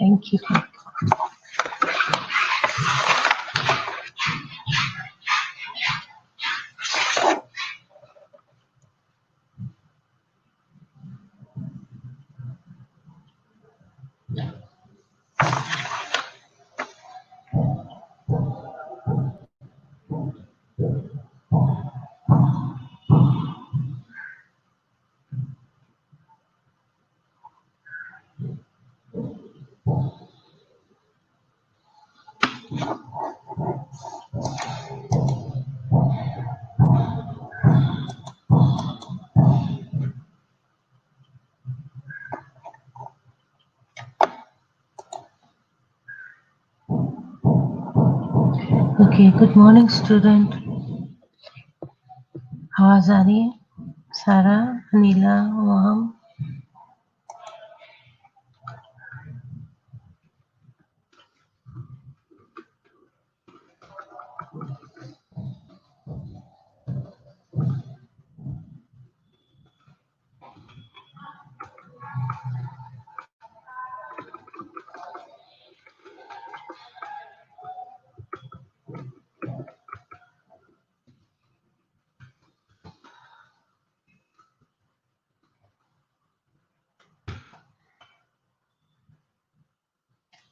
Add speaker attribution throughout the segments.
Speaker 1: Thank you. Okay, good morning student. आवाज आ रही है? सारा, नीला, मोहम।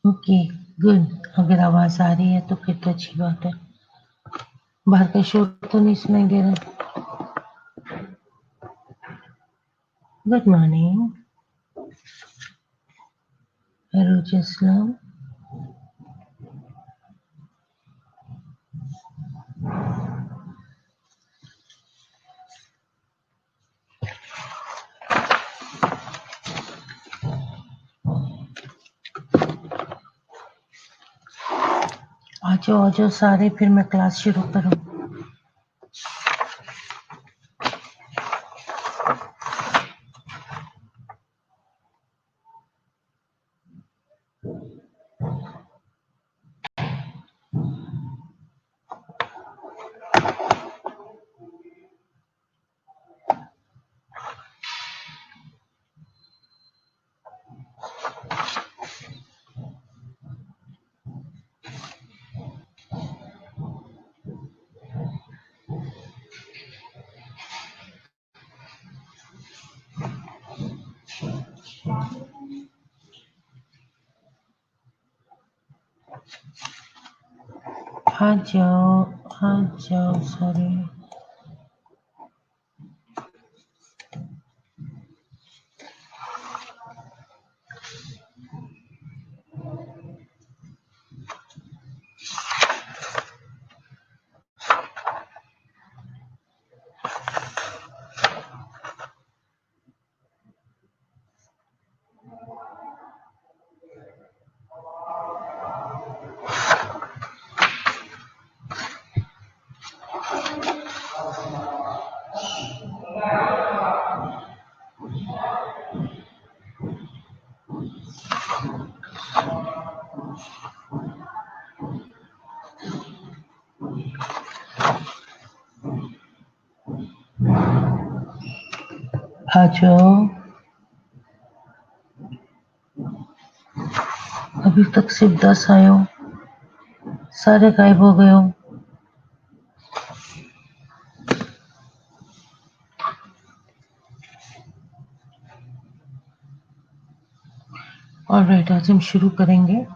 Speaker 1: Okay, good. अगर आवाज आ रही है तो फिर तो अच्छी बात है। बाहर का शोर तो नहीं सुनाई दे रहा? गुड मॉर्निंग रोज इस्लाम। आ जाओ सारे, फिर मैं क्लास शुरू करूँ। आ जाओ सारे। आ जाओ। अभी तक सिर्फ 10 आए हो, सारे गायब हो गए हो। ऑलराइट, आज हम शुरू करेंगे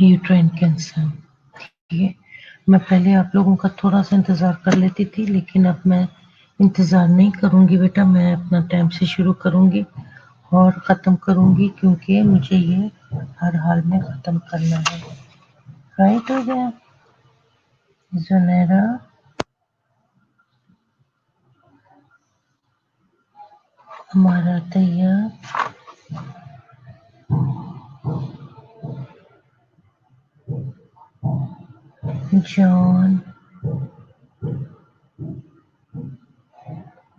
Speaker 1: यूट्राइन कैंसर। ठीक है, मैं पहले आप लोगों का थोड़ा सा इंतज़ार कर लेती थी, लेकिन अब मैं इंतज़ार नहीं करूँगी बेटा। मैं अपना टाइम से शुरू करूँगी और ख़त्म करूँगी, क्योंकि मुझे ये हर हाल में ख़त्म करना है। राइट हो गया जुनैरा? हमारा तैयार। John,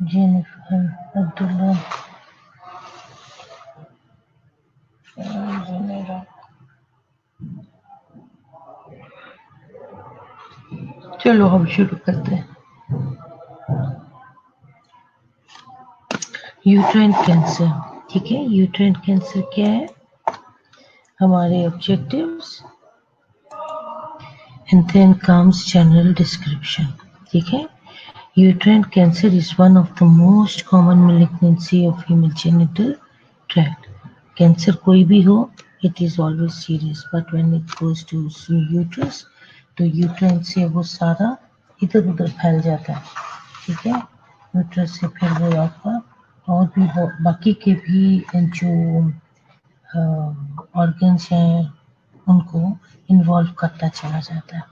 Speaker 1: Jennifer, Abdullah, Junaira. चलो हम शुरू करते हैं। यूट्राइन कैंसर, ठीक है। यूट्राइन कैंसर क्या है? हमारे objectives and then comes general description. ठीक है, uterine cancer is one of the most common malignancy of female genital tract. Cancer कोई भी हो, it is always serious, but when it goes to uterus, तो uterine से वो सारा इधर उधर फैल जाता है. ठीक है, uterus से फिर वो आपका और भी बाकी के भी जो ऑर्गन्स हैं उनको इन्वॉल्व करता चला जाता है.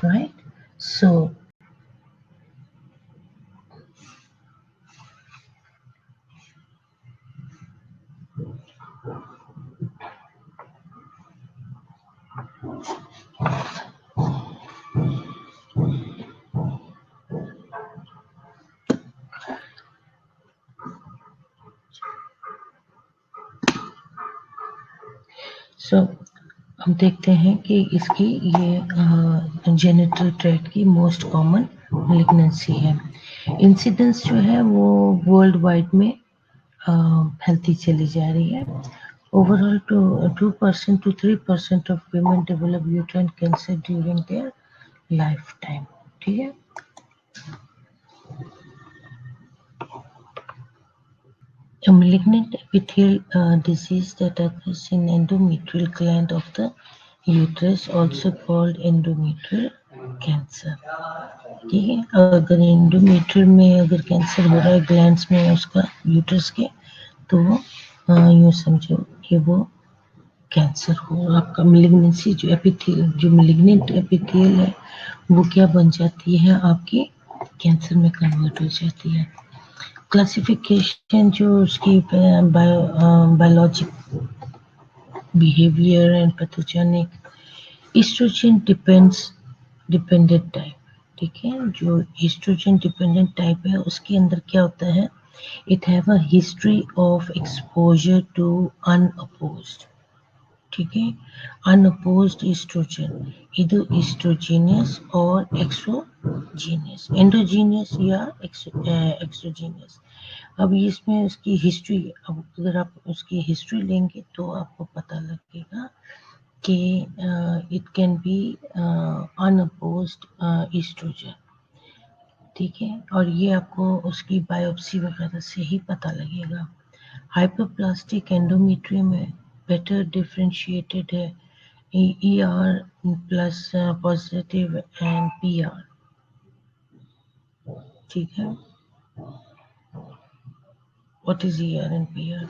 Speaker 1: Right? So, हम देखते हैं कि इसकी ये जेनिटल ट्रैक्ट की मोस्ट कॉमन मैलिग्नेंसी है. इंसिडेंस जो है वो वर्ल्ड वाइड में फैलती चली जा रही है. Overall 2% to 3% of women develop uterine cancer during their life time. ठीक है, a malignant epithelial disease that occurs in endometrial gland of the uterus, also called endometrial cancer. ठीक है, अगर एंडोमेट्रियल में अगर कैंसर हो रहा है ग्लैंड्स में उसका यूट्रस के, तो वो यूँ समझो कि वो कैंसर हो. आपका मेलिग्नेंसी जो मेलिग्नेंट एपिथेलियल है वो क्या बन जाती है, आपकी कैंसर में कन्वर्ट हो जाती है. क्लासिफिकेशन जो उसकी biologic behaviour and pathogenic estrogen dependent type. ठीक है, जो एस्ट्रोजन डिपेंडेंट टाइप है उसके अंदर क्या होता है, it have a history of exposure to unopposed. ठीक है, अनअपोज्ड एस्ट्रोजन, इधर एस्ट्रोजीनियस और एक्सोजीनियस, एंडोजीनियस या एक्सोजीनियस. अब इसमें उसकी हिस्ट्री, अब अगर आप उसकी हिस्ट्री लेंगे तो आपको पता लगेगा कि it can be unopposed estrogen. ठीक है, और ये आपको उसकी बायोप्सी वगैरह से ही पता लगेगा. हाइपरप्लास्टिक एंडोमेट्रियम में बेटर डिफरेंशिएटेड है ER plus positive and PR. ठीक है, what is ER and PR?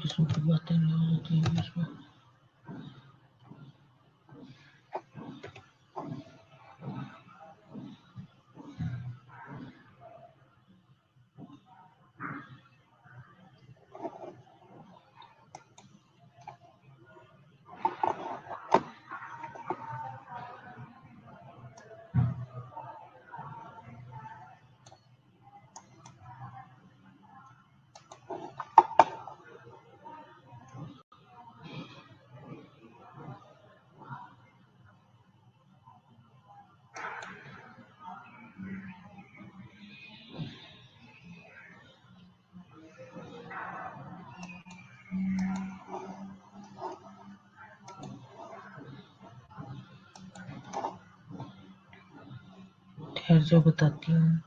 Speaker 1: किस्म की बातें नहीं होती हैं इसमें. ठहर जो बताती हूँ.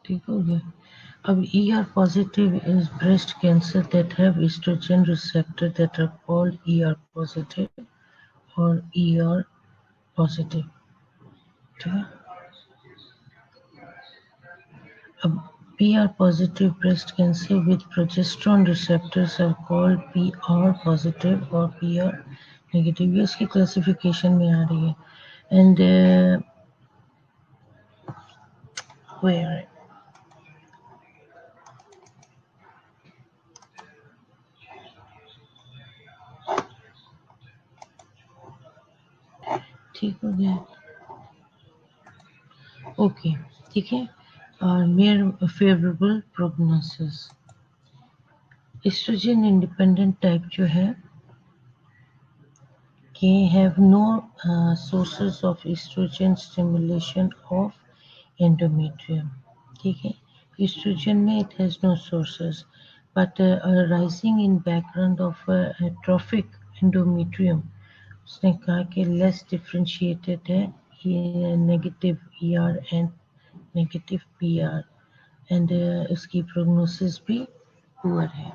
Speaker 1: ठीक हो गया. अब ER positive is breast cancer that have estrogen receptor that are called ER positive or ER positive. ठीक है, अब PR positive breast cancer with progesterone receptors are called PR positive or PR negative. ये इसकी classification में आ रही है. And where ठीक हो गया. ओके, ठीक है. और mere favorable prognosis. Estrogen independent type जो है कि have no sources of estrogen stimulation of endometrium. ठीक है. एस्ट्रोजन में it has no sources but arising in background of atrophic endometrium. उसने कहा कि less differentiated है, ये negative ER and negative PR and उसकी prognosis भी poor है.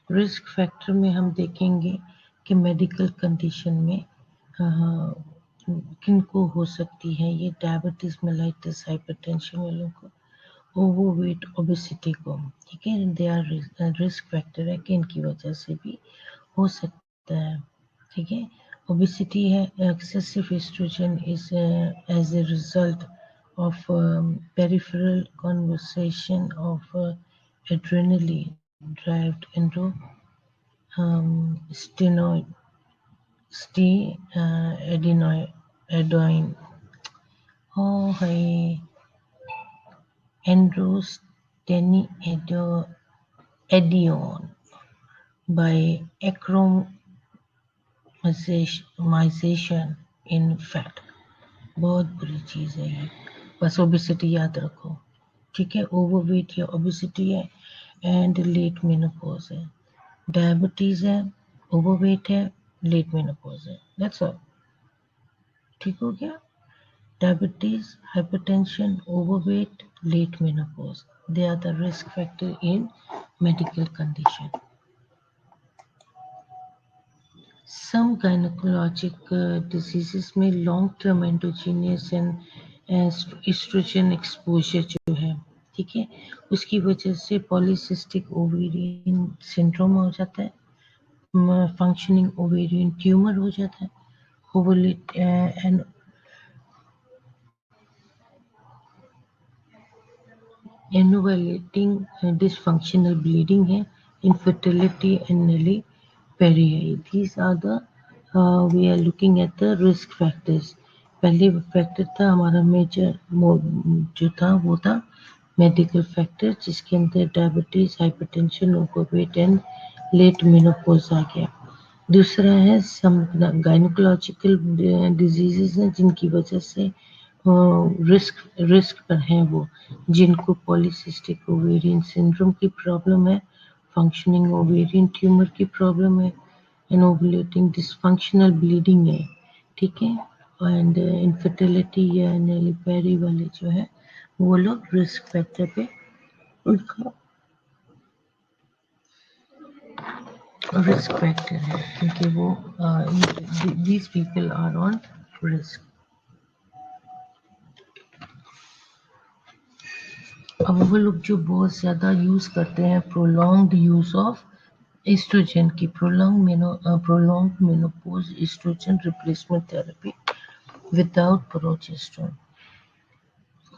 Speaker 1: रिस्क फैक्टर में हम देखेंगे कि मेडिकल कंडीशन में किनको हो सकती है ये डायबिटीज मेलाइटिस हाइपरटेंशन वालों को, ओवरवेट ओबेसिटी को. ठीक है, दे आर रिस्क फैक्टर है कि इनकी वजह से भी हो सकता है. ठीक है, ओबेसिटी है, excessive estrogen is as a result of peripheral conversion of adrenaline derived into stenoid, adenoid, oh hey, androstenedione by acromization in fat. बहुत बुरी चीज़ है ये. बस ओबेसिटी याद रखो. ठीक है, ओवरवेट या ओबेसिटी है एंड लेट मेनोपॉज है. डायबिटीज है, ओवरवेट है, लेट मेनोपॉज है. That's all. ठीक हो गया. Diabetes, hypertension, overweight, late menopause, they are the risk factor in medical condition. Some gynaecologic diseases में long term endogenous and oestrogen exposure जो है, ठीक है, उसकी वजह से पॉलीसिस्टिक ओवेरियन सिंड्रोम हो जाता है, फंक्शनिंग ओवेरियन ट्यूमर हो जाता है, ओवुलेट एंड एनोवलेटिंग डिसफंक्शनल ब्लीडिंग है, इनफर्टिलिटी एंड nulliparity है. These are the we are looking at the risk factors. पहले फैक्टर था हमारा मेजर जो था वो था मेडिकल फैक्टर, जिसके अंदर diabetes, hypertension, overweight and late menopause आ गया. दूसरा है सम गायनोकोलॉजिकल डिजीजेस हैं जिनकी वजह से रिस्क पर हैं वो, जिनको पॉलीसिस्टिक ओवेरियन सिंड्रोम की प्रॉब्लम है, फंक्शनिंग ओवेरियन ट्यूमर की प्रॉब्लम है, एंड ओवुलेटिंग डिसफंक्शनल ब्लीडिंग है. ठीक है, एंड इनफर्टिलिटी या नलीपैरी वाले जो है वो लोग रिस्क फैक्टर पे उनका रिस्क फैक्टर है क्योंकि वो these people are on risk. अब वो लोग जो बहुत ज़्यादा यूज़ करते हैं प्रोलॉन्ग्ड यूज़ ऑफ एस्ट्रोजन की, prolong menopause estrogen replacement therapy without progesterone,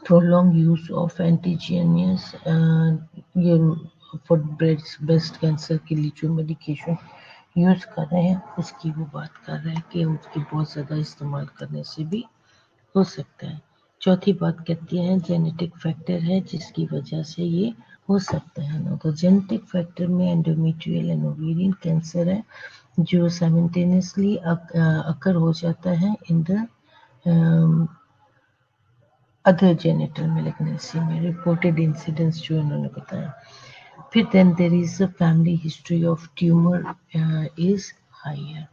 Speaker 1: prolonged use of एंटीजीनियस ये फॉर ब्रेस्ट कैंसर के लिए जो मेडिकेशन यूज़ कर रहे हैं उसकी वो बात कर रहे हैं कि उसकी बहुत ज़्यादा इस्तेमाल करने से भी हो सकता है. चौथी बात कहती है जेनेटिक फैक्टर है जिसकी वजह से ये हो सकता है ना. तो जेनेटिक फैक्टर में एंडोमेट्रियल एंड ओवेरियन कैंसर है जो साइमल्टेनियसली अकर हो जाता है in the other genital malignancy में. रिपोर्टेड इंसिडेंस जो इन्होंने बताया. फिर then there is a family history of tumour is higher.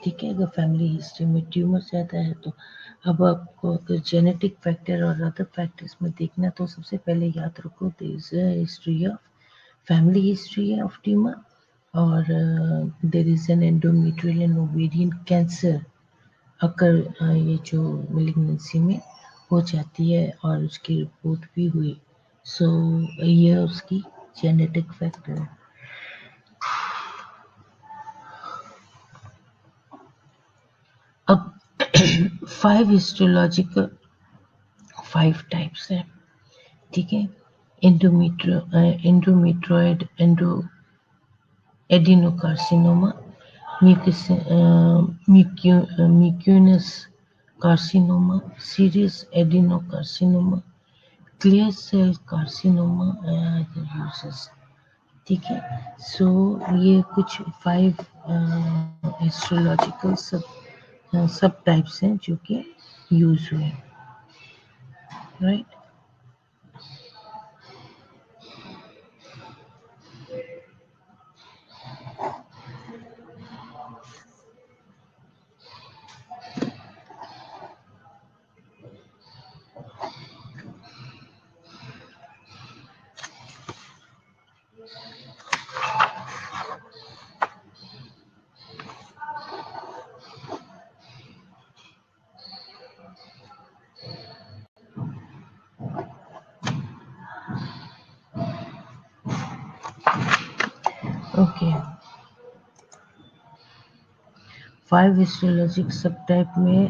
Speaker 1: ठीक है, अगर फैमिली हिस्ट्री में ट्यूमर ज़्यादा है तो अब आपको अगर जेनेटिक फैक्टर और अदर फैक्टर्स में देखना तो सबसे पहले याद रखो there is a history of family history of tumour और there is an endometrial and ovarian cancer अगर ये जो मेलिग्नेंसी में हो जाती है और उसकी रिपोर्ट भी हुई। सो ये उसकी जेनेटिक फैक्टर है। अब 5 हिस्टोलॉजिकल 5 टाइप्स है, ठीक है। Endometrioid adenocarcinoma, mucinous carcinoma, serous adenocarcinoma, clear cell carcinoma uses, ठीक है। सो ये कुछ 5 हिस्टोलॉजिकल सब टाइप्स हैं जो कि यूज हुए, राइट। ओके, 5 हिस्टोलॉजिक सब टाइप में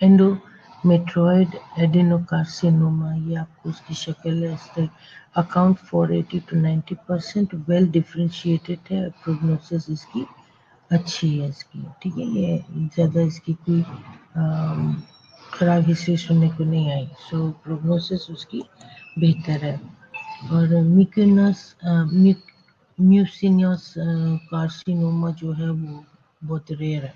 Speaker 1: एंडोमेट्रॉयड एडिनोकार्सिनोमा, ये आपको उसकी शक्ल है इस तरह। Account for 80 to 90% well differentiated है, प्रोग्नोसिस इसकी अच्छी है इसकी, ठीक है। ये ज़्यादा इसकी कोई खराब हिस्ट्री सुनने को नहीं आई, सो प्रोग्नोसिस उसकी बेहतर है। और म्यूसिनस कार्सिनोमा जो है वो बहुत रेयर है,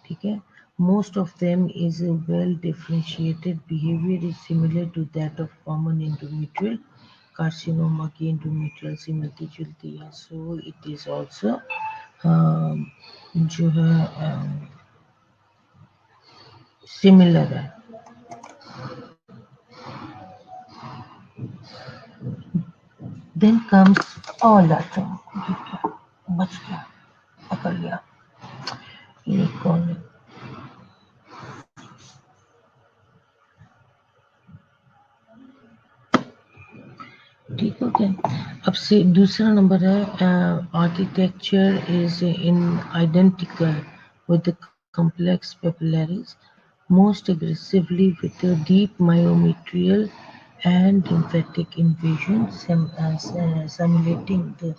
Speaker 1: ठीक है। Most of them is well differentiated, behaviour is similar to that of common endometrial carcinoma की एंडोमेट्रियल से मिलती जुलती है। सो इट इज ऑल्सो जो है सिमिलर है। देन कम्स ऑल बच गया, पकड़ लिया, ये कौन है? ठीक हो गया। अब से दूसरा नंबर है architecture is in identical with complex papillaries, most aggressively with a deep myometrial and lymphatic invasion, simulating the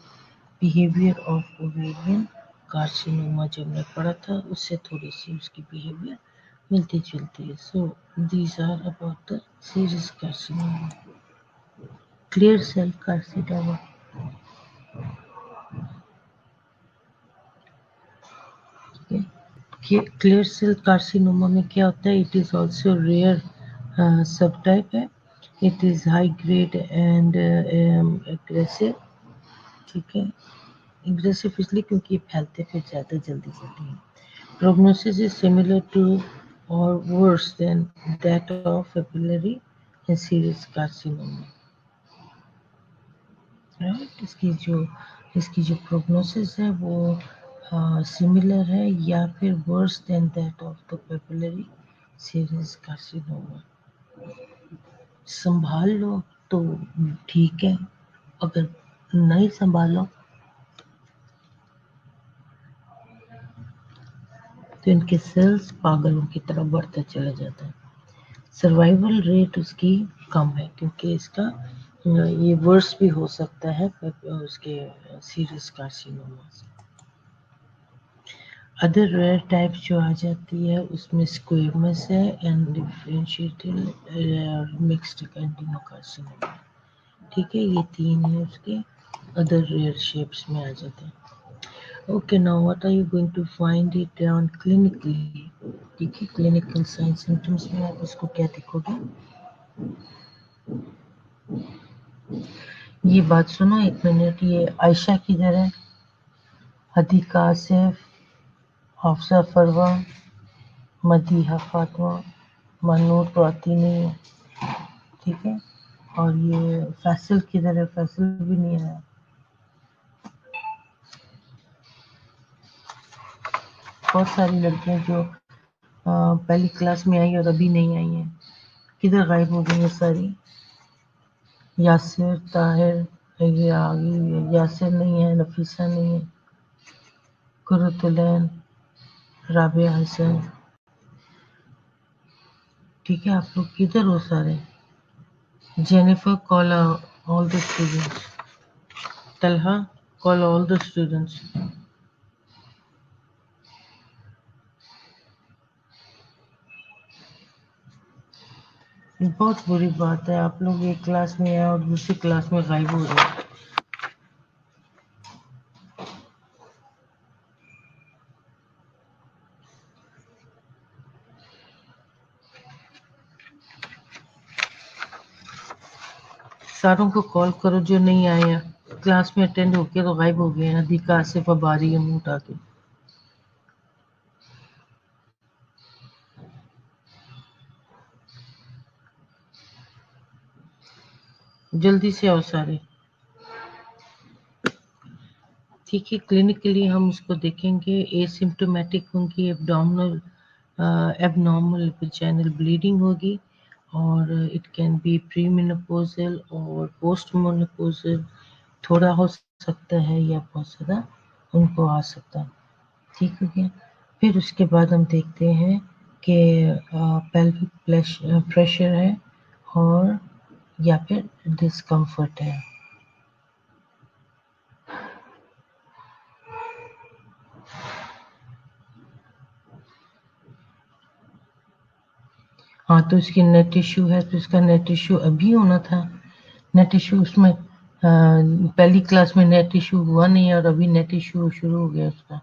Speaker 1: behavior of ovarian carcinoma। जब मैं पढ़ा था उससे थोड़ी सी उसकी बिहेवियर मिलती जुलती है। So these are about the serious carcinoma. Clear cell carcinoma, clear cell carcinoma में क्या होता है? It is also rare sub type है। It is high grade and aggressive, ठीक है। एग्रेसिव इसलिए क्योंकि ये फैलते फिर ज़्यादा जल्दी जल्दी है। प्रोग्नोसिस इज सिमिलर टू और worse than that of papillary and serious carcinoma, right. इसकी जो प्रोग्नोसिस है वो सिमिलर है या फिर worse than that of the papillary serious carcinoma. संभाल लो तो ठीक है, अगर नहीं संभालो तो इनके सेल्स पागलों की तरह बढ़ता चला जाता है। सर्वाइवल रेट उसकी कम है क्योंकि इसका ये वर्स भी हो सकता है उसके सीरियस कार्सिनोमा से। अदर रेयर टाइप्स जो आ जाती है उसमें स्क्वेमस है एंड डिफरेंशिएटेड मिक्स्ड एडिनोकार्सिनोमा, ठीक है। ये 3 है उसके अदर रेयर शेप्स में आ जाते हैं। Okay, now what are you going to find it on clinically, ठीक है। क्लिनिकल साइन सिम्टम्स में आप इसको क्या देखोगे? ये बात सुनो एक मिनट, ये आयशा किधर है? हदीका आसिफ, हफ्सा फरवा, मदीहा फातिमा, मनूर तो आती नहीं है, ठीक है। और ये फैसल किधर है? फैसल भी नहीं आया। बहुत सारी लड़कियां जो पहली क्लास में आई और अभी नहीं आई है, किधर गायब हो गई है सारी? यासिर, ताहिर, ये आ गई, यासिर नहीं है, नफीसा नहीं है, कुर्रतुलैन, राबिया हसन। ठीक है, आप लोग किधर हो सारे? Jennifer, call all the students. Talha, call all the students. बहुत बुरी बात है, आप लोग एक क्लास में हैं और दूसरी क्लास में गायब हो रहे हैं। सारों को कॉल करो जो नहीं आए हैं, क्लास में अटेंड होके तो गायब हो गए हैं। अधिका, आसिफ अब आ रही है मुंह उठा के। जल्दी से आओ सारे। ठीक है, क्लिनिकली हम उसको देखेंगे। एसिम्प्टोमेटिक होंगी, एबनॉर्मल वैजाइनल ब्लीडिंग होगी और it can B pre menopausal और पोस्ट मेनोपॉजल, थोड़ा हो सकता है या बहुत ज़्यादा उनको आ सकता है। ठीक हो गया। फिर उसके बाद हम देखते हैं कि पेल्विक प्रेशर है और या फिर डिस्कम्फर्ट है। हाँ, तो इसकी नेट इश्यू है, तो इसका नेट इश्यू अभी होना था। नेट इश्यू उसमें पहली क्लास में नेट इश्यू हुआ नहीं है और अभी नेट इश्यू शुरू हो गया उसका।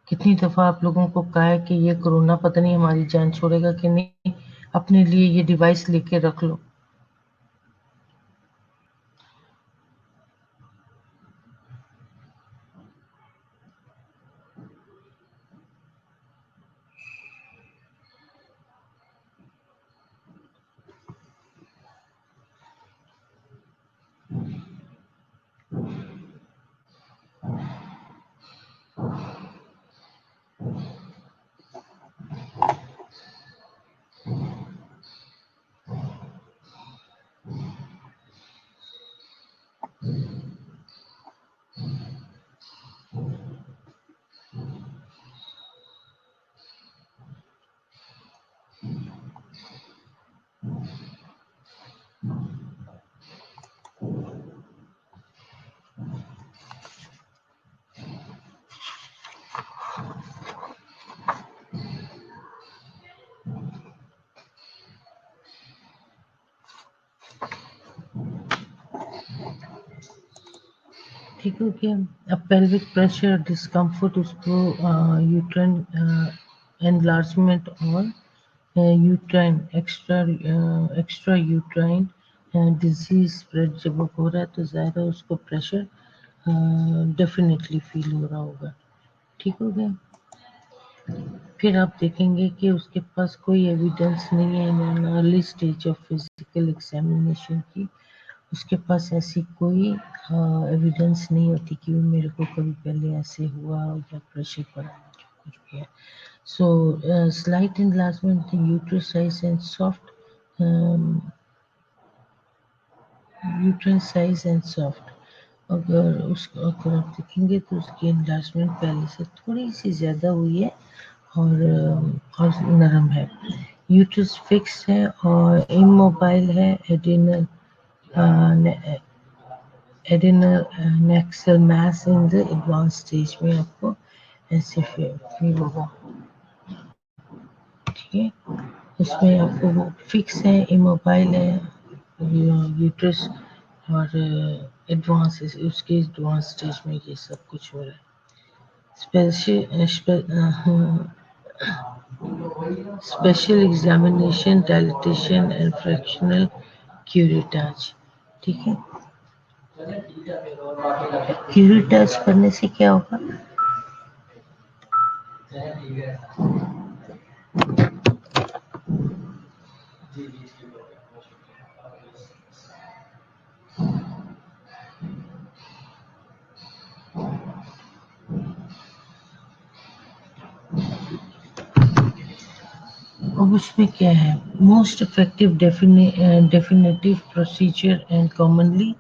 Speaker 1: कितनी दफ़ा आप लोगों को कहा है कि ये कोरोना पता नहीं हमारी जान छोड़ेगा कि नहीं, अपने लिए ये डिवाइस लेके रख लो। ठीक हो गया। अब पेल्विक प्रेशर डिस्कम्फर्ट उसको यूट्राइन एनलार्जमेंट और uterine extra uterine disease spread जब वो हो रहा है तो ज़्यादा उसको प्रेशर डेफिनेटली फील हो रहा होगा। ठीक हो गया। फिर आप देखेंगे कि उसके पास कोई एविडेंस नहीं है in early stage of physical examination की। उसके पास ऐसी कोई एविडेंस नहीं होती कि मेरे को कभी पहले ऐसे हुआ या प्रेशर पड़ा या जो कुछ भी है। सो slight enlargement in uterus size and soft uterine size and soft, अगर उसको अगर आप देखेंगे तो उसकी enlargement पहले से थोड़ी सी ज़्यादा हुई है और नरम है। यूट्रस फिक्स है और इमोबाइल है। Adrenal Naxal mass in the advance stage में आपको ऐसे फील होगा। ठीक है, उसमें आपको वो फिक्स है, इमोबाइल है यूट्रस और एडवांस उसके एडवांस स्टेज में ये सब कुछ हो रहा है। Special examination, dilatation and fractional curettage. ठीक है, क्यूरेटाज करने से क्या होगा? अब उसमें क्या है, most effective definitive procedure and commonly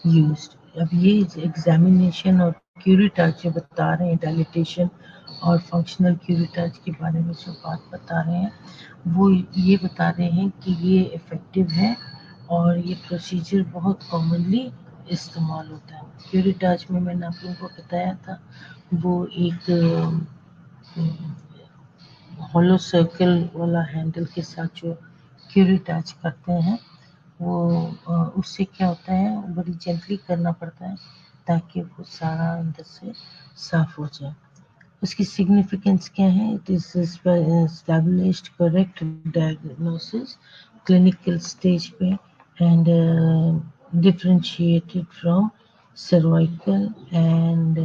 Speaker 1: used. अब ये एग्जामिनेशन और क्यूरेटाज जो बता रहे हैं, डायलिटेशन और फंक्शनल क्यूरेटाज के बारे में जो बात बता रहे हैं, वो ये बता रहे हैं कि ये इफेक्टिव है और ये प्रोसीजर बहुत कॉमनली इस्तेमाल होता है। क्यूरेटाज में मैंने आप लोगों को बताया था, वो एक हॉलो सर्कल वाला हैंडल के साथ जो क्यूरी अटैच करते हैं, वो उससे क्या होता है, बड़ी जेंटली करना पड़ता है ताकि वो सारा अंदर से साफ हो जाए। उसकी सिग्निफिकेंस क्या है, it is established correct diagnosis clinical stage पे and differentiated from cervical and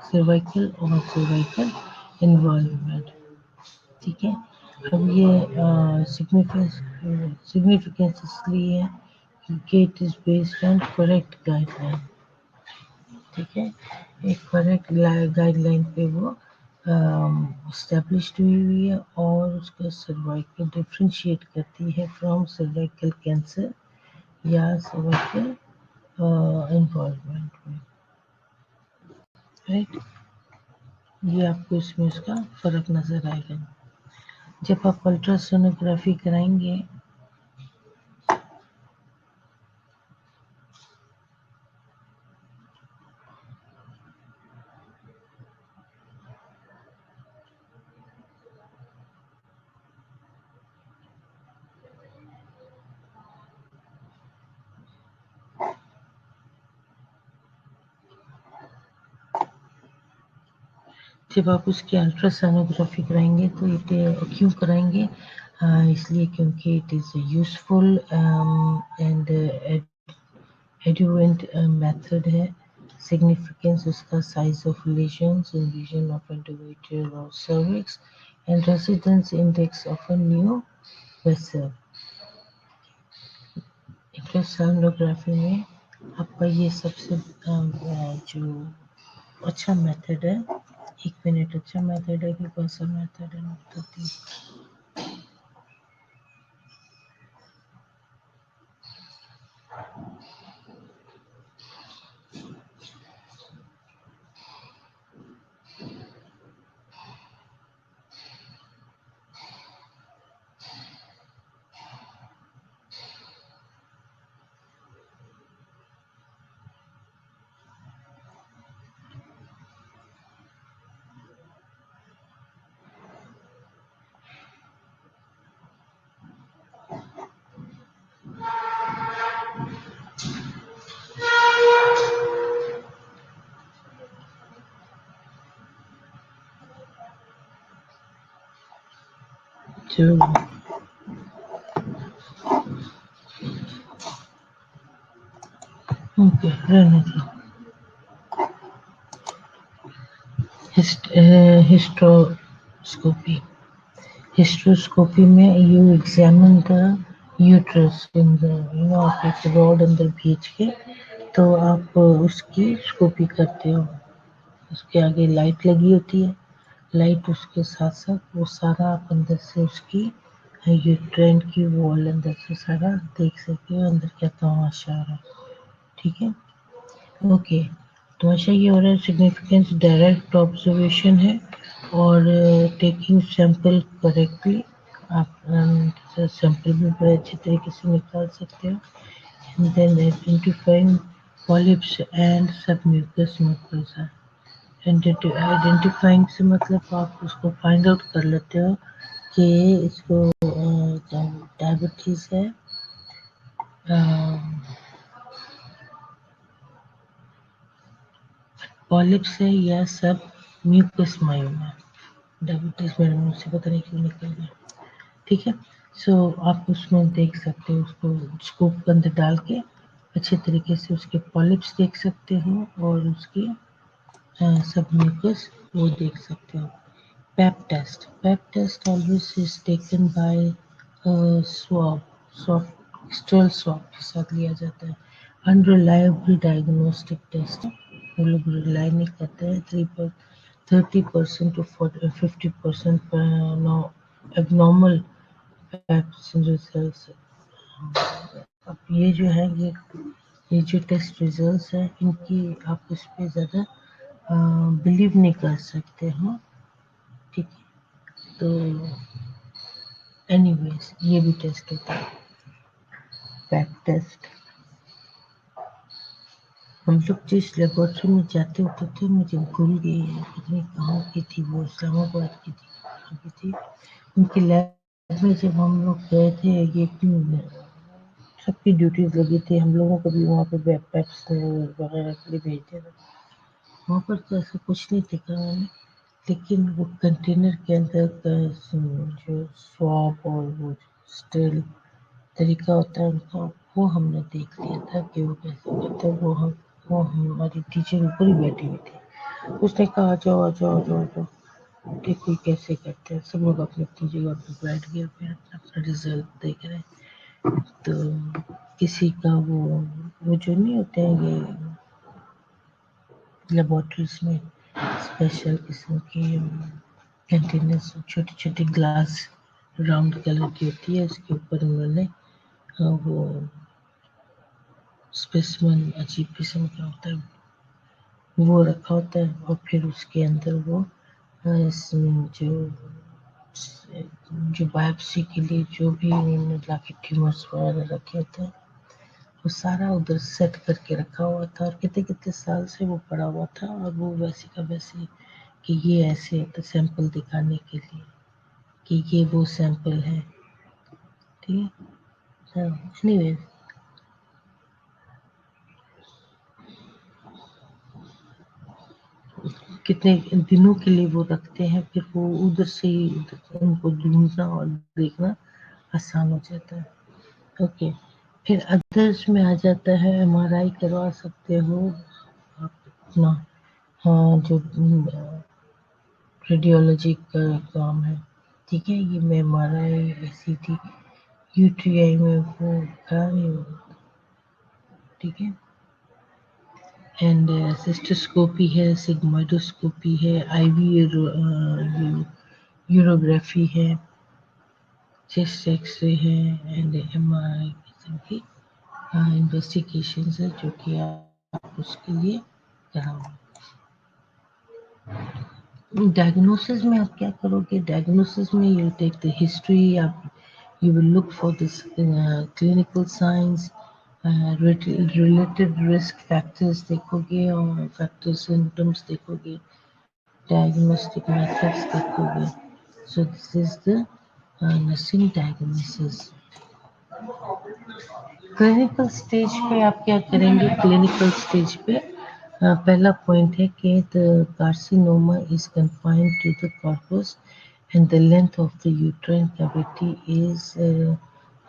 Speaker 1: cervical involvement. ठीक है। अब ये सिग्निफिकेंस इसलिए है कि it is based on correct guideline. ठीक है, एक करेक्ट गाइडलाइन पे वो एस्टेब्लिश्ड हुई है और उसका सर्वाइकल डिफ्रेंशिएट करती है फ्रॉम सर्वाइकल कैंसर या सर्वाइकल इन्वॉल्वमेंट में। राइट, ये आपको इसमें उसका फर्क नजर आएगा। जब आप अल्ट्रासोनोग्राफी कराएंगे जब आप उसकी अल्ट्रासोनोग्राफी कराएंगे तो ये क्यों कराएंगे, इसलिए क्योंकि it is useful and adjuvant method है। सिग्निफिकेंस उसका size of lesions, invasion of endometrial और cervix and resistance index of a new vessel. Ultrasonography में आपका ये सबसे जो अच्छा मेथड है। एक मिनट, अच्छा मेथड है कि कौन सा मेथड है, मैं बताती हूँ। जो ओके रहने दो। हिस्ट्रोस्कोपी, हिस्ट्रोस्कोपी में you examine the uterus in the, आप एक रॉड अंदर भेज के तो आप उसकी स्कोपी करते हो। उसके आगे लाइट लगी होती है, लाइट उसके साथ साथ वो सारा आप अंदर से उसकी यूट्रेन की वॉल अंदर से सारा देख सकते हो, अंदर क्या तमाशा आ रहा है। ठीक है, ओके। तो अच्छा, ये हो रहा है सिग्निफिकेंस डायरेक्ट ऑब्जर्वेशन है और टेकिंग सैंपल करेक्टली, आप सैंपल भी बड़े अच्छे तरीके से निकाल सकते हो। And then identifying polyps and submucous mucosa. Identifying से मतलब आप उसको फाइंड आउट कर लेते हो कि इसको डायबिटीज है, पॉलिप्स है या सब म्यूकस मायोमा। डायबिटीज मेरे मुंह से पता नहीं क्यों निकल गया। ठीक है, सो आप उसमें देख सकते हो, उसको स्कोप के अंदर डाल के अच्छे तरीके से उसके पॉलिप्स देख सकते हो और उसके सब म्यूकस वो देख सकते हो। Pap test always is taken by swab, external swab के साथ लिया जाता है। Unreliable diagnostic test, वो लोग रिलाई नहीं करते हैं। 30% to 50% abnormal रिजल्ट। अब ये जो है ये जो टेस्ट रिजल्ट्स है इनकी आप इस पे ज़्यादा बिलीव नहीं कर सकते हो, ठीक है। तो एनीवेज ये भी टेस्ट होता है, पैक टेस्ट। हम लोग जिस लेबोरेटरी में जाते होते थे, मुझे भूल गई है कितनी कहाँ की थी, वो इस्लामाबाद की थी, कहाँ की थी। उनकी लैब में जब हम लोग गए थे, ये क्यों सबकी ड्यूटीज लगी थी, हम लोगों को भी वहाँ पे बैकपैक्स वगैरह के लिए भेज दिया था। वहाँ पर तो ऐसा कुछ नहीं दिखा मैंने, लेकिन वो कंटेनर के अंदर का जो स्वाब और वो स्टील तरीका होता है उनका, वो हमने देख लिया था कि वो कैसे करते हैं। वो हमारी टीचर ऊपर ही बैठी हुई थी, उसने कहा आ जाओ आ जाओ आ जाओ आ जाओ, देखो ये कैसे करते हैं। सब लोग अपनी अपनी जगह पर बैठ गए, फिर अपना अपना रिजल्ट देख रहे हैं। तो किसी का वो जो नहीं होते हैं ये लेबोरेटरीज में स्पेशल किस्म की कंटेनर्स, छोटी छोटी ग्लास राउंड कलर की होती है, उसके ऊपर उन्होंने वो स्पेसिमेन अजीब किस्म का होता है वो रखा होता है, और फिर उसके अंदर वो जो बायोप्सी के लिए जो भी उन्होंने लाके ट्यूमर्स वगैरह रखे होते हैं, वो सारा उधर सेट करके रखा हुआ था। और कितने कितने साल से वो पड़ा हुआ था, और वो वैसे का वैसे कि ये ऐसे होता सैंपल दिखाने के लिए कि ये वो सैंपल है, ठीक है। एनीवेज कितने दिनों के लिए वो रखते हैं, फिर वो उधर से ही उनको ढूंढना और देखना आसान हो जाता है। ओके, फिर अदर्स में आ जाता है, एमआरआई करवा सकते हो आप अपना, हाँ जो रेडियोलॉजी का काम है, ठीक है। ये में एमआरआई ऐसी थी यूटीआई में वो करा नहीं होगा, ठीक है। एंड सिस्टोस्कोपी है, सिग्मोइडोस्कोपी है, आईवी यूरोग्राफी है, चेस्ट एक्सरे है, एंड एमआरआई किस्म की इन्वेस्टिगेशन है जो कि आप उसके लिए कराओ। डायग्नोसिस में आप क्या करोगे? डायग्नोसिस में यू टेक द हिस्ट्री, आप you will look for this clinical science, related risk factors देखोगे, और फैक्टर सिम्टम्स देखोगे, डायग्नोस्टिक मेथड्स देखोगे। So this is the nursing diagnosis. Clinical stage पे आप क्या करेंगे? क्लिनिकल स्टेज पे पहला पॉइंट है कि the carcinoma is confined to the corpus and the length of the uterine cavity is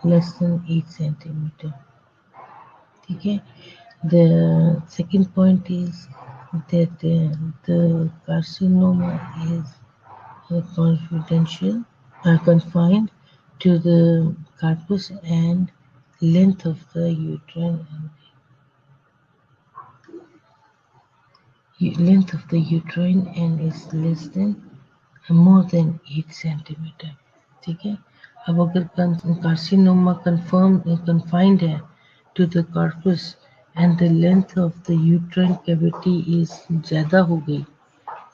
Speaker 1: less than 8 centimetre, ठीक है। The second point is that the carcinoma is confidential confined to the corpus and length of the uterine and is less than more than 8 centimetre, ठीक है। अब अगर carcinoma confined है to the corpus and the length of the uterine cavity is ज़्यादा हो गई,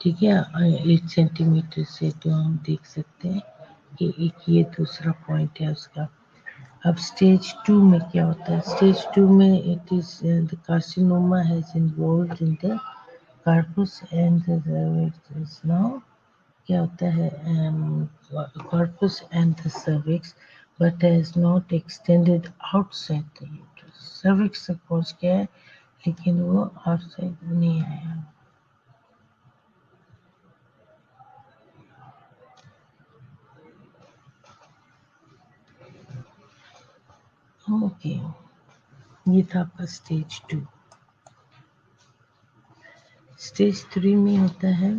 Speaker 1: ठीक है, 8 सेंटीमीटर से, तो हम देख सकते हैं कि एक ये दूसरा पॉइंट है उसका। अब स्टेज 2 में क्या होता है? स्टेज 2 में it is the carcinoma has involved in the corpus and the cervix. Now क्या होता है? Corpus and the cervix but has not extended outside the uterus. Cervix तक पहुंच गया है लेकिन वो आउटसाइड नहीं आया। ओके, ये था आपका स्टेज 2। स्टेज 3 में होता है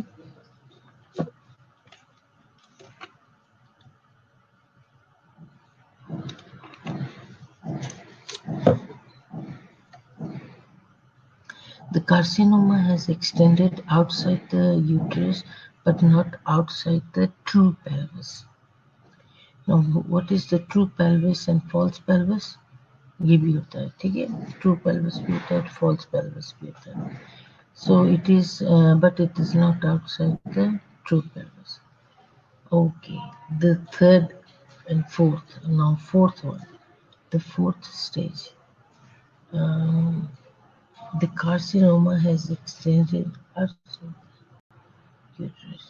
Speaker 1: the carcinoma has extended outside the uterus but not outside the true pelvis. Now, what is the true pelvis and false pelvis? ये भी होता है, ठीक है, ट्रू pelvis भी होता है, false pelvis भी होता है. So it is, but it is not outside the true pelvis. Okay, the third and fourth. Now fourth one, the fourth stage. Um, the carcinoma has extended outside uterus.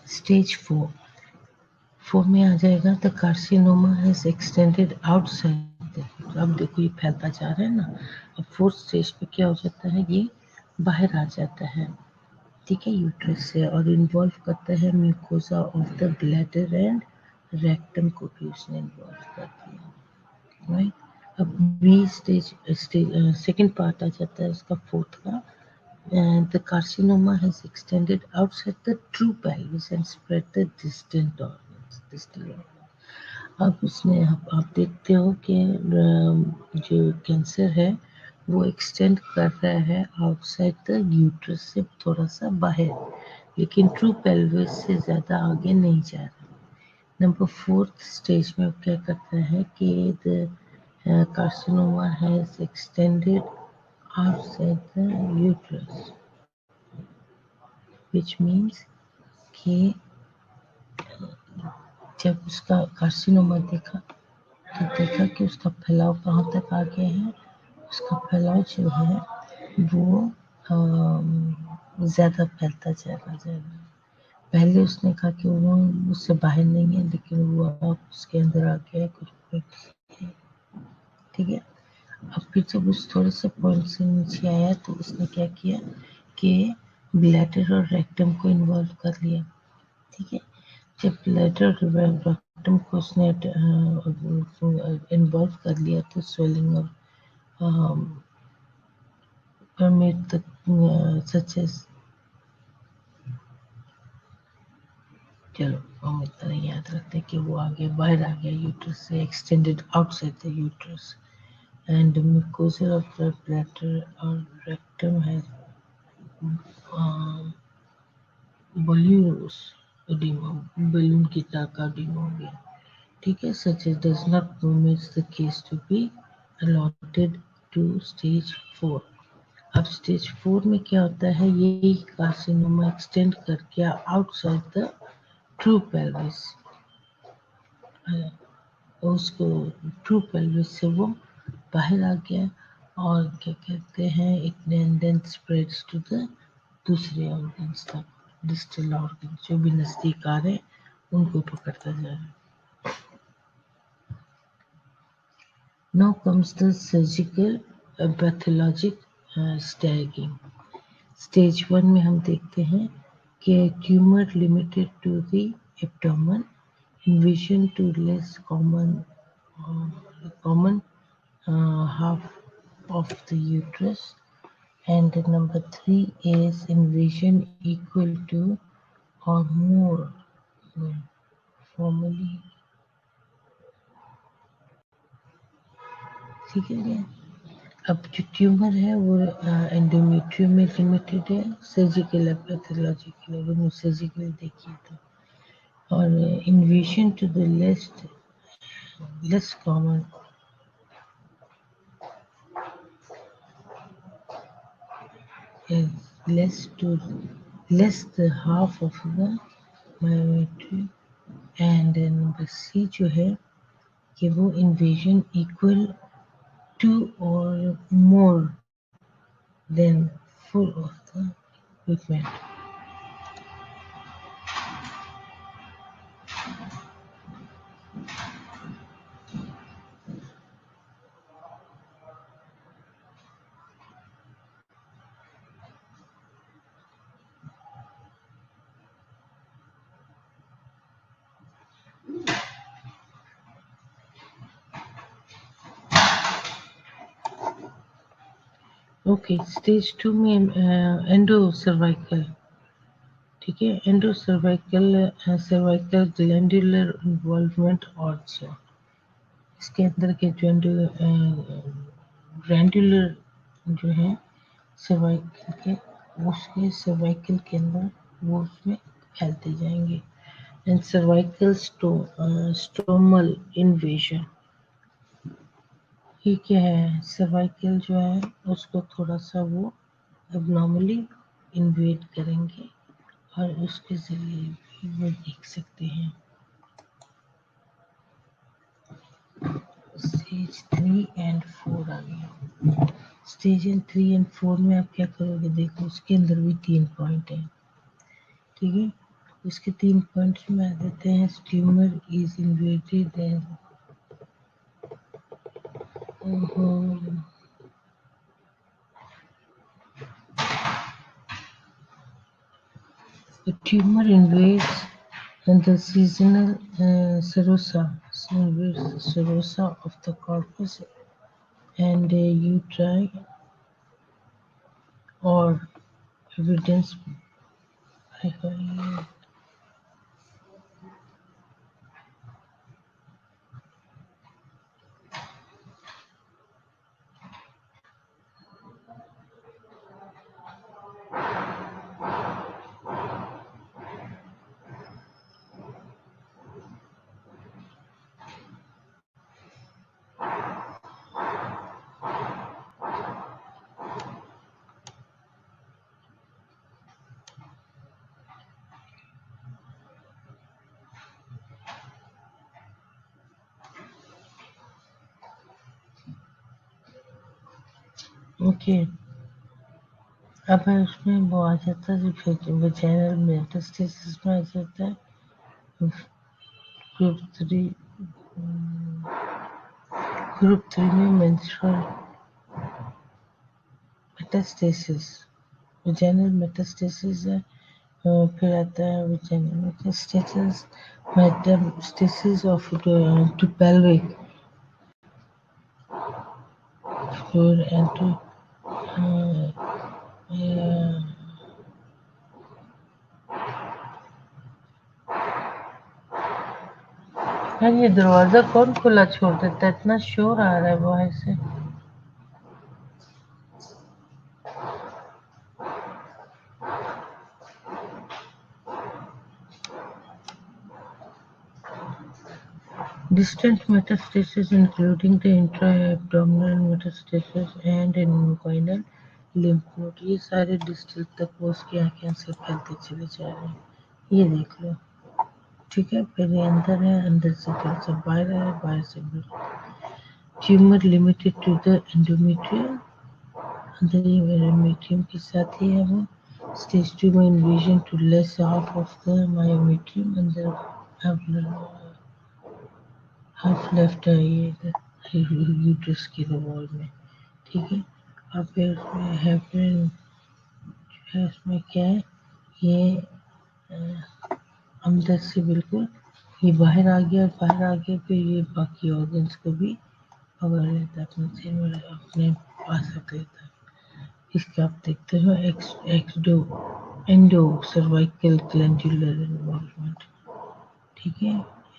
Speaker 1: Stage 4. 4 में आ जाएगा the carcinoma has extended outside the. अब देखो ये फैलता जा रहा है ना. अब फोर्थ स्टेज पे क्या हो जाता है, ये बाहर आ जाता है, ठीक है, यूट्रस से, और इन्वॉल्व करता है mucosa of the bladder and rectum को भी उसने इन्वॉल्व कर दिया, राइट. अब बी स्टेज, सेकेंड पार्ट आ जाता है उसका फोर्थ का. And the carcinoma has extended outside the true pelvis and spread the distant organs. Distal organs. अब उसने, आप देखते हो कि जो कैंसर है वो एक्सटेंड कर रहा है आउटसाइड द यूट्रस से थोड़ा सा बाहर, लेकिन ट्रू पेल्विस से ज़्यादा आगे नहीं जा रहा. नंबर फोर्थ स्टेज में क्या करता है कि the carcinoma has extended outside the uterus, which means कि जब उसका कार्सिनोमा देखा तो देखा कि उसका फैलाव कहाँ तक आ गया है. उसका फैलाव जो है वो ज़्यादा फैलता जा रहा है. पहले उसने कहा कि वो उससे बाहर नहीं है, लेकिन वो अब उसके अंदर आ गया है कुछ, ठीक है. अब फिर जब उस थोड़े से पॉइंट से नीचे आया तो उसने क्या किया कि ब्लैडर और रेक्टम को इन्वॉल्व कर लिया, ठीक है. जब ब्लैडर और रेक्टम को उसने इन्वॉल्व कर लिया तो स्वेलिंग और permit the such as, चलो हम इतना नहीं याद रखते कि वो आगे बाहर आ गया यूट्रस से, extended outside the uterus, and mucosa of the bladder or rectum has balloons edema, balloon की तरह edema हो गया, ठीक है. such as does not permit the case to be allotted to stage 4. अब स्टेज 4 में क्या होता है, यही कार्सिनोमा एक्सटेंड कर गया आउटसाइड द ट्रू पेल्विस, उसको ट्रू पेल्विस से वो बाहर आ गया, और क्या कहते हैं, it then spreads to the दूसरे ऑर्गन्स तक, डिस्टल ऑर्गन जो भी नजदीक आ रहे उनको पकड़ता जा रहा है. Now comes the surgical pathologic staging. Stage 1 में हम देखते हैं कि tumour limited to the abdomen, invasion to less common half of the uterus, and number 3 is invasion equal to or more than formerly, ठीक है. अब जो ट्यूमर है वो एंडोमेट्रियम में लिमिटेड है, सर्जिकल पैथोलॉजिकल है, वो सर्जिकल देखिए तो, और invasion to the less common is less the half of the myometry, and number C जो है कि वो invasion equal to or more than full of the equipment. Okay, stage 2 में एंडो सर्वाइकल, ठीक है, endo cervical glandular involvement also. इसके अंदर के जो ग्रैंडुलर जो है सर्वाइकल के, उसके सर्वाइकल के अंदर वो उसमें फैलते जाएंगे। एंड सर्वाइकल स्टोमल इन्वेजन, ये क्या है, सर्वाइकल जो है उसको थोड़ा सा वो एबनॉर्मली इन्वेड करेंगे और उसके जरिए भी वो देख सकते हैं। स्टेज 3 एंड 4 आ गया। स्टेज 3 एंड 4 में आप क्या करोगे, देखो उसके अंदर भी 3 पॉइंट है, ठीक है। इसके 3 पॉइंट्स में आ देते हैं, tumour is inverted and the tumor invades the seasonal serosa of the corpus and you try or evidence. Okay. अब उसमें वो आ जाता है, जो वेजाइनल मेटास्टेसिस में आ जाता है ग्रुप 3। ग्रुप 3 में मेंस्ट्रुअल मेटास्टेसिस, वेजाइनल मेटास्टेसिस है। फिर आता है vaginal metastasis of to pelvic floor and to यार ये दरवाजा कौन खुला छोड़ देता है, इतना शोर आ रहा है बाहर से। Distant metastasis including the intra-abdominal metastasis and inguinal lymph node, ये सारे डिस्टल तक वो उसके यहाँ कैंसर फैलते चले जा रहे हैं, ये देख लो, ठीक है। पहले अंदर है, अंदर से थोड़ा सा बाहर है, बाहर से tumour limited to the endometrium, अंदर ये मेरिमेट्रियम के साथ ही है वो। स्टेज 2 में invasion to less half of the myometrium, अंदर हाफ लेफ्ट है ये यूट्रस की वॉल में, ठीक है। और फिर उसमें हेपरिन है, उसमें क्या है, ये अंदर से बिल्कुल ये बाहर आ गया, बाहर आ गया, फिर ये बाकी ऑर्गन्स को भी पकड़ लेता है, अपने पास रख लेता है। इसका आप देखते हो एंडो सर्वाइकल ग्लैंडुलर इन्वॉल्वमेंट, ठीक है।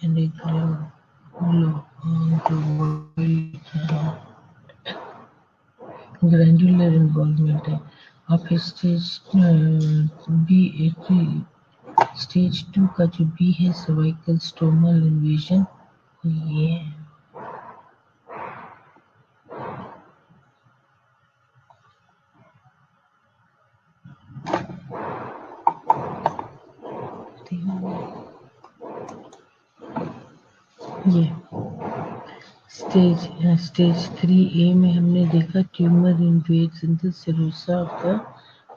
Speaker 1: एंड ग्लैंडुलर इन्वॉल्वमेंट है। और फिर स्टेज 2 का जो बी है, सर्वाइकल स्टोमल इन्वेजन, ये है। ये स्टेज 3A में हमने देखा tumour invades in the serosa of the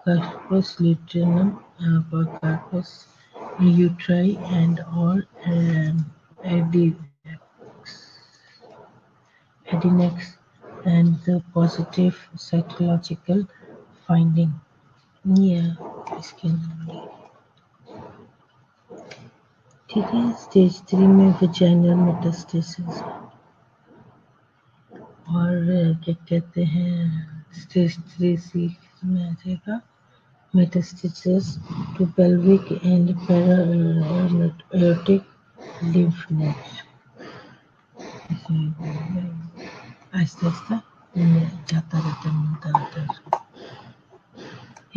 Speaker 1: corpus luteum, corpus uteri and और adnexa and the positive cytological finding, ये इसके अंदर, ठीक है। स्टेज 3 में वेजाइनल मेटास्टेसिस और क्या कहते हैं, स्टेज 3C में आ जाएगा metastasis to pelvic and para aortic lymph nodes। Aahista Aahista जाता रहता है, मिलता रहता है।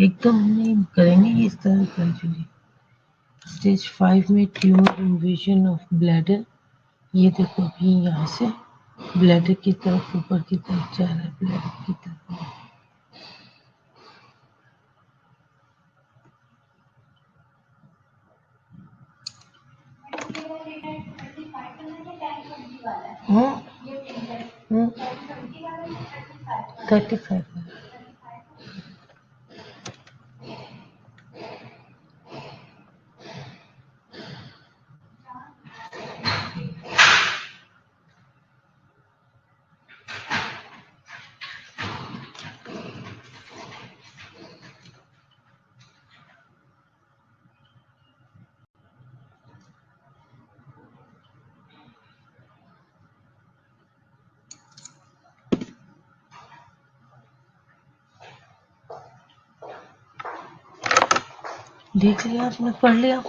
Speaker 1: एकदम नहीं करेंगे इस तरह ग्रेजुअली। स्टेज 5 में ट्यूमर इन्वेजन ऑफ ब्लैडर, ये देखो अभी यहाँ से ब्लैडर की तरफ, ऊपर की तरफ जा रहा है, ब्लैडर की तरफ। हम्म 35 है। देख लिया आपने, पढ़ लिया।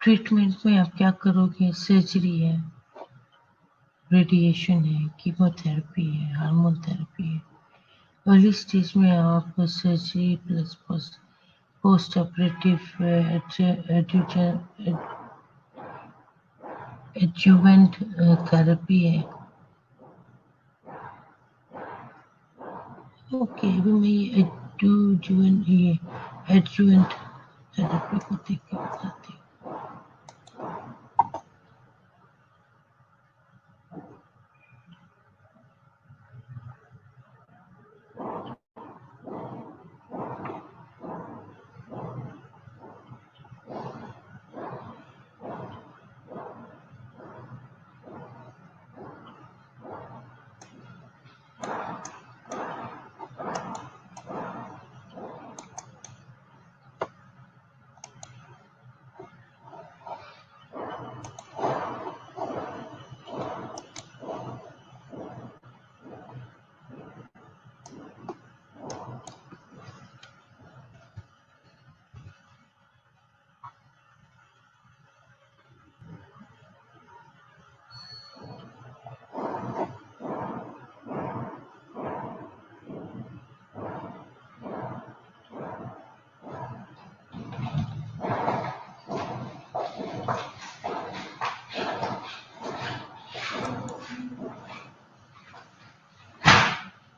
Speaker 1: ट्रीटमेंट में आप क्या करोगे? सर्जरी है, रेडिएशन है, कीमोथेरेपी है, हार्मोन थेरेपी है। अर्ली स्टेज में आप surgery plus post operative adjuvant therapy है। ओके, अभी मैं ये एडजुवेंट थेरेपी को देख के बताती हूँ।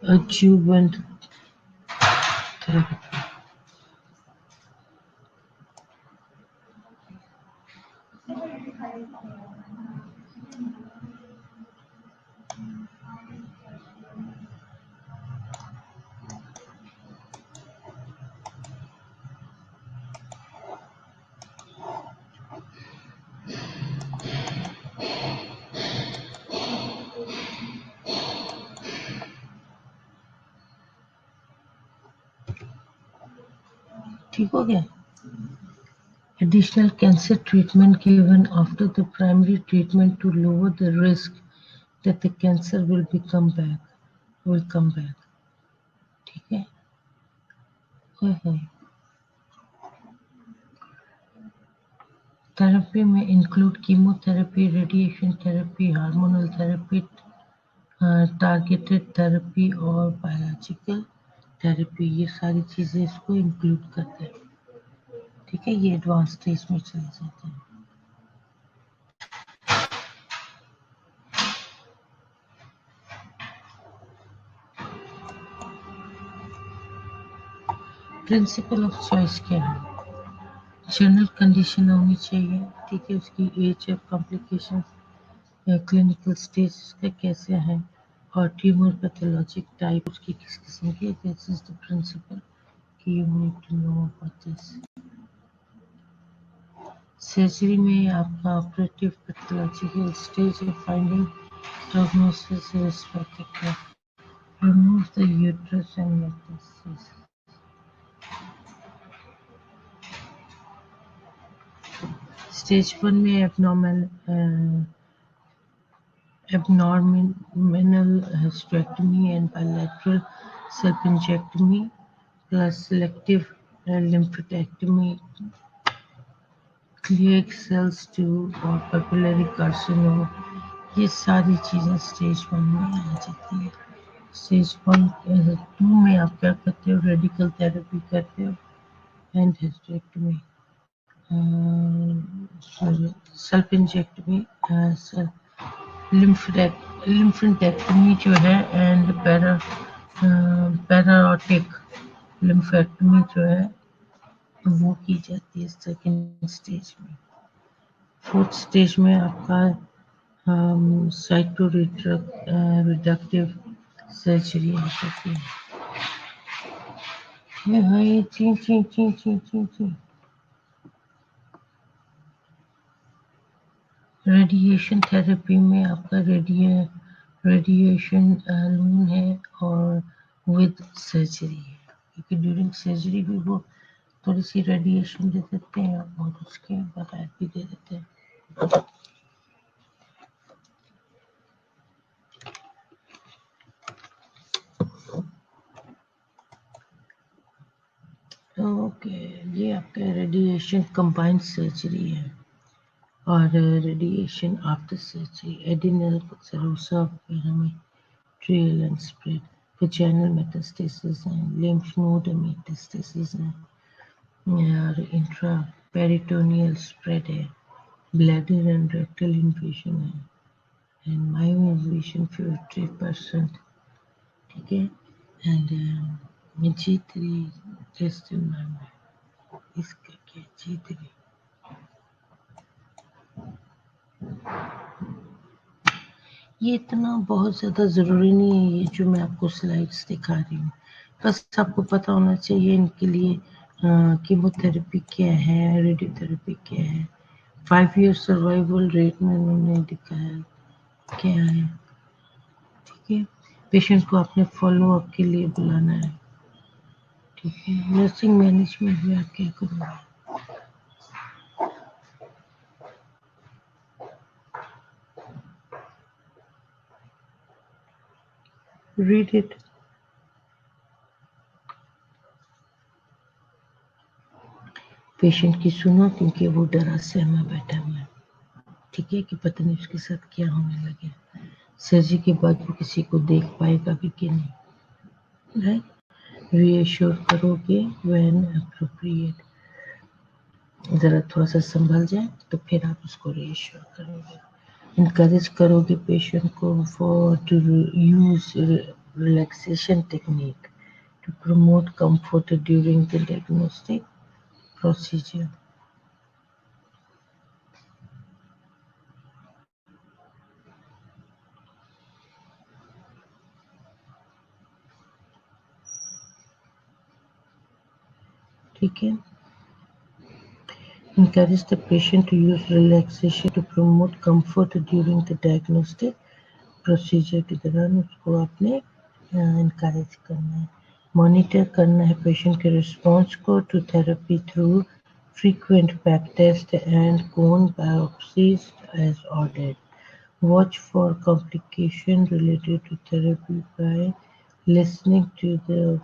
Speaker 1: Adjuvant therapy. ठीक हो गया। Additional cancer treatment given after the primary treatment to lower the risk that the cancer will come back. ठीक है। थेरेपी में include chemotherapy, radiation therapy, hormonal therapy, targeted therapy और बायोलॉजिकल थेरेपी, ये सारी चीजें इसको इंक्लूड करते हैं। ठीक है, ये एडवांस स्टेज में चले जाते हैं। प्रिंसिपल ऑफ चॉइस क्या है? जनरल कंडीशन होनी चाहिए, ठीक है, उसकी age of complication, clinical stage उसका कैसे है, और ट्यूमर पैथोलॉजिक टाइप उसकी किस किस्म की है। दिस इज द प्रिंसिपल कि you need to know about this. Surgery में आपका ऑपरेटिव पैथोलॉजिकल स्टेज है, finding diagnosis irrespective of remove the uterus and metastasis. Stage 1 में abdominal hysterectomy and bilateral salpingectomy plus selective lymphodectomy clear cells two और papillary carcinoma, ये सारी चीज़ें stage 1 में आ जाती है। स्टेज 2 में आप क्या करते हो, रेडिकल थेरेपी करते हो एंड हिस्टेरेक्टमी, सेल्फ इंजेक्टमी, लिम्फेक्टमी जो है एंड पैराऑटिक लिम्फेक्टमी जो है वो की जाती है सेकेंड स्टेज में। फोर्थ स्टेज में आपका साइटो रिडक्टिव सर्जरी आ सकती है। ची ची ची ची ची ची रेडिएशन थेरेपी में आपका रेडिएशन लून है और विद सर्जरी है, क्योंकि ड्यूरिंग सर्जरी भी वो थोड़ी सी रेडिएशन दे देते हैं और उसके बाद भी दे देते हैं। ओके, ये आपका रेडिएशन कंबाइंड सर्जरी है और radiation after surgery, adrenal serosa pyramid and spread, vaginal metastasis and lymph node metastasis और intraperitoneal spread है, bladder and rectal invasion है and myoinvasion 50%, ठीक है, and G3 just इसका क्या G3 ये इतना बहुत ज़्यादा ज़रूरी नहीं है, ये जो मैं आपको स्लाइड्स दिखा रही हूँ, बस आपको पता होना चाहिए इनके लिए कीमोथेरेपी क्या है, रेडियोथेरेपी क्या है, 5 ईयर सर्वाइवल रेट में उन्होंने दिखाया क्या है, ठीक है। पेशेंट को अपने फॉलो अप के लिए बुलाना है, ठीक है। नर्सिंग मैनेजमेंट में आप क्या करोगे, रीड इट। पेशेंट की सुनो, क्योंकि वो डरा सहमा बैठा हुआ है, ठीक है, कि पता नहीं उसके साथ क्या होने लगे, सर्जरी के बाद वो किसी को देख पाएगा भी कि नहीं, राइट। रीएश्योर करोगे व्हेन अप्रोप्रिएट, ज़रा थोड़ा सा संभल जाए तो फिर आप उसको रीएश्योर करोगे। इनकरेज करोगे पेशेंट को for to use relaxation technique to promote comfort during the diagnostic procedure. ठीक है, encourage the patient to use relaxation to promote comfort during the diagnostic procedure के दौरान उसको आपने encourage करना है, मॉनिटर करना है पेशेंट के रिस्पॉन्स को to therapy through frequent back test and cone biopsies as ordered. Watch for complication related to therapy by listening to the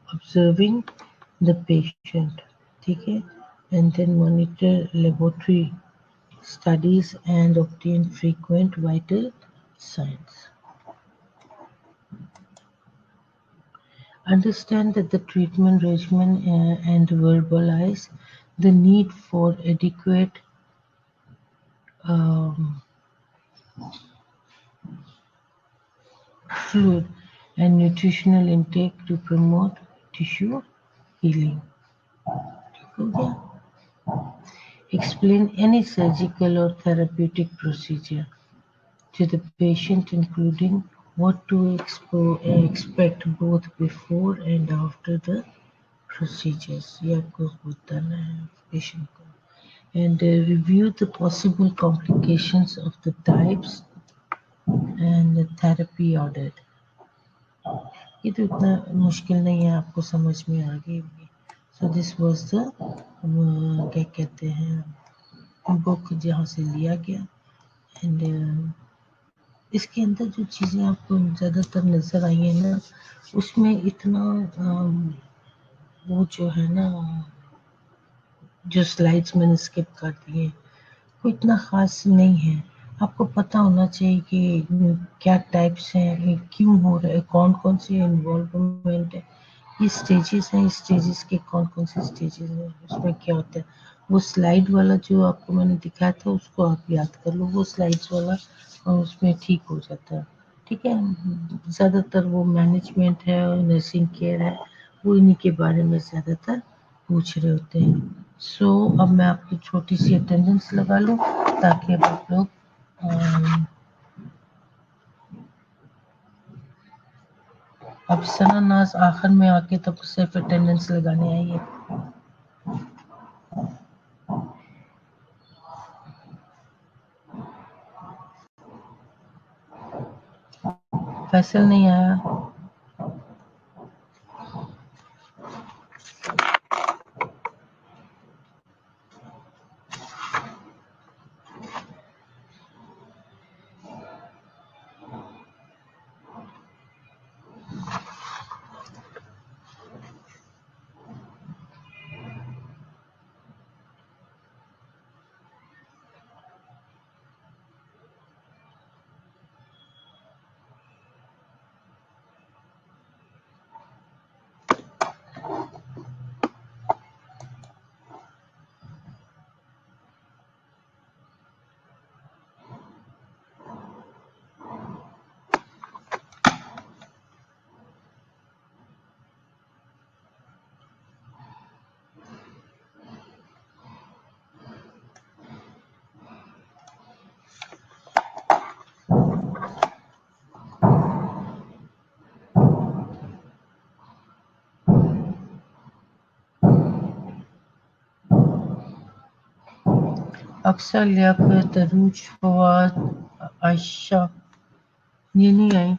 Speaker 1: observing the patient, ठीक है, and then monitor laboratory studies and obtain frequent vital signs. Understand that the treatment regimen and verbalize the need for adequate um, fluid and nutritional intake to promote tissue healing. Okay. Explain any surgical or therapeutic procedure to the patient, including what to expect both before and after the procedures. ये आपको बताना है patient को. And review the possible complications of the types and the therapy ordered. ये तो इतना मुश्किल नहीं है, आपको समझ में आ गई होगी। So this was the क्या कहते हैं बुक जहाँ से लिया गया एंड इसके अंदर जो चीज़ें आपको ज़्यादातर नज़र आई है ना, उसमें इतना वो जो है ना जो स्लाइड्स मैंने स्किप कर दिए कोई इतना ख़ास नहीं है। आपको पता होना चाहिए कि क्या टाइप्स हैं, ये क्यों हो रहा है, कौन-कौन सी इन्वॉल्वमेंट है, ये स्टेजेस हैं, इस स्टेजेस के कौन-कौन से स्टेजेस हैं, उसमें क्या होता है। वो स्लाइड वाला जो आपको मैंने दिखाया था उसको आप याद कर लो, वो स्लाइड्स वाला और उसमें ठीक हो जाता है। ठीक है? ज़्यादातर वो मैनेजमेंट है और नर्सिंग केयर है, वो इन्हीं के बारे में ज़्यादातर पूछ रहे होते हैं। अब मैं आपकी छोटी सी अटेंडेंस लगा लूँ ताकि अब आप लोग अब सना नाज आखिर में आके तब सिर्फ अटेंडेंस लगाने आई है। फैसल नहीं आया। अक्सर लियाकत तरूज फवाद आयशा ये नहीं आई।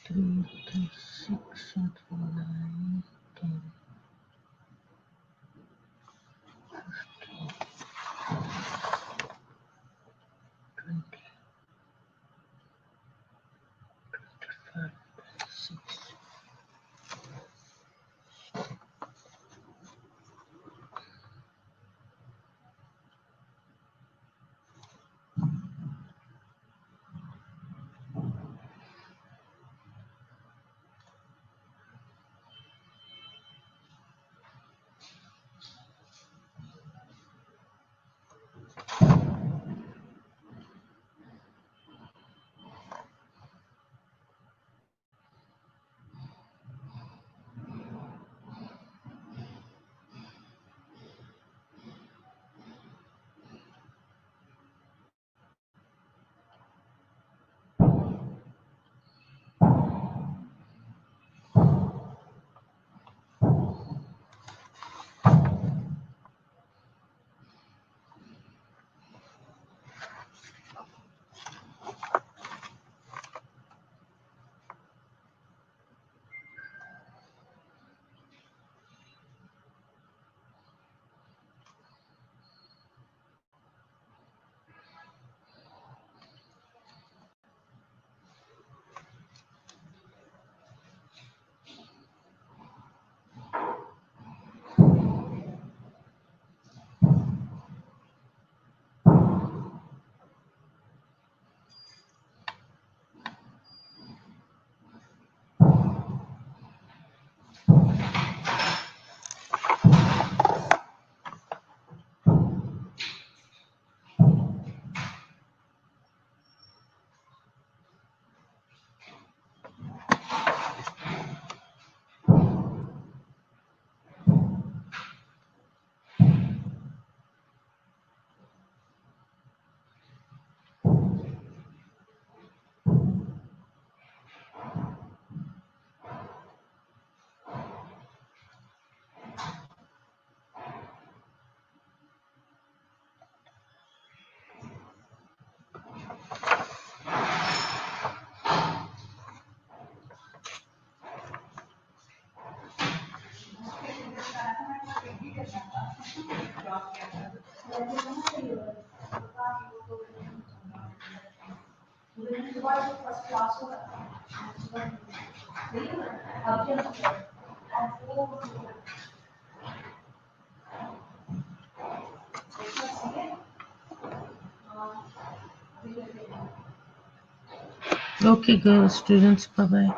Speaker 1: Three, 6, and 9, 10, 20, 5, 6. Okay, girls, students, bye bye.